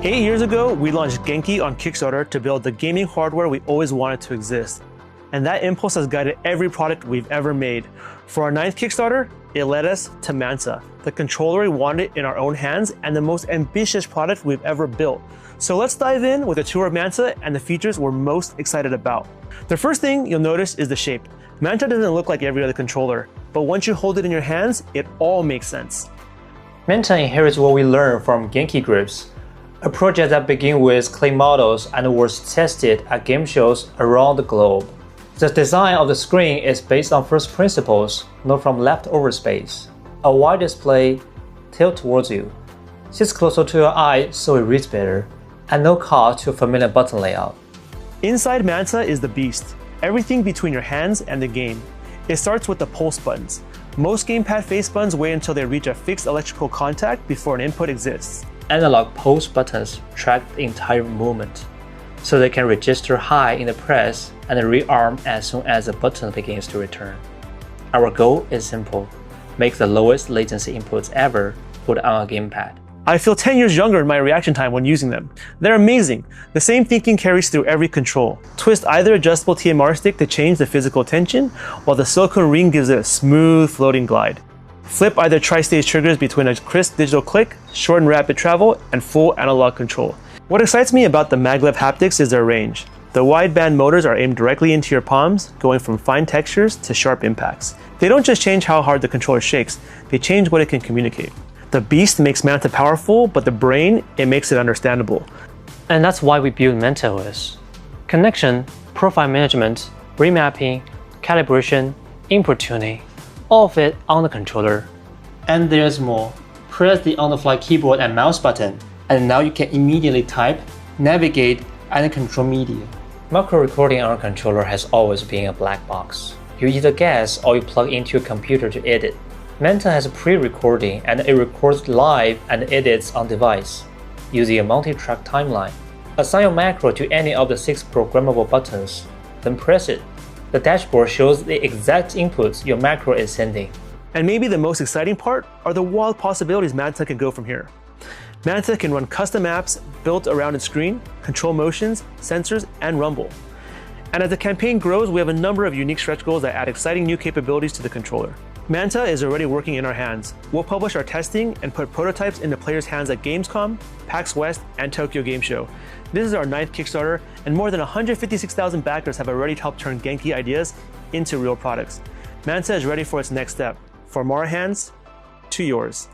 8 years ago, we launched GENKI on Kickstarter to build the gaming hardware we always wanted to exist. And that impulse has guided every product we've ever made. For our 9th Kickstarter, it led us to MANTA, the controller we wanted in our own hands and the most ambitious product we've ever built. So let's dive in with a tour of MANTA and the features we're most excited about. The first thing you'll notice is the shape. MANTA doesn't look like every other controller, but once you hold it in your hands, it all makes sense. MANTA inherits what we learned from GENKI grips, a project that began with clay models and was tested at game shows around the globe. The design of the screen is based on first principles, not from leftover space. A wide display tilted towards you, sits closer to your eye so it reads better, and no cost to a familiar button layout. Inside MANTA is the beast, everything between your hands and the game. It starts with the pulse buttons. Most gamepad face buttons wait until they reach a fixed electrical contact before an input exists. Analog pulse buttons track the entire movement, so they can register high in the press and rearm as soon as the button begins to return. Our goal is simple: make the lowest latency inputs ever put on a gamepad. I feel 10 years younger in my reaction time when using them. They're amazing. The same thinking carries through every control. Twist either adjustable TMR stick to change the physical tension, while the silicone ring gives it a smooth floating glide. Flip either TriStage triggers between a crisp digital click, short and rapid travel, and full analog control. What excites me about the Maglev Haptics is their range. The wideband motors are aimed directly into your palms, going from fine textures to sharp impacts. They don't just change how hard the controller shakes, they change what it can communicate. The beast makes MANTA powerful, but the brain, it makes it understandable. And that's why we built MantaOS. Connection, profile management, remapping, calibration, input tuning, all of it on the controller. And there's more. Press the on-the-fly keyboard and mouse button, and now you can immediately type, navigate, and control media. Macro recording on a controller has always been a black box. You either guess or you plug into your computer to edit. MANTA has pre-recording and it records live and edits on device, using a multi-track timeline. Assign your macro to any of the 6 programmable buttons, then press it. The dashboard shows the exact inputs your macro is sending. And maybe the most exciting part are the wild possibilities MANTA can go from here. MANTA can run custom apps built around its screen, control motions, sensors, and rumble. And as the campaign grows, we have a number of unique stretch goals that add exciting new capabilities to the controller. MANTA is already working in our hands. We'll publish our testing and put prototypes into players' hands at Gamescom, PAX West, and Tokyo Game Show. This is our 9th Kickstarter, and more than 156,000 backers have already helped turn GENKI ideas into real products. MANTA is ready for its next step, from our hands to yours.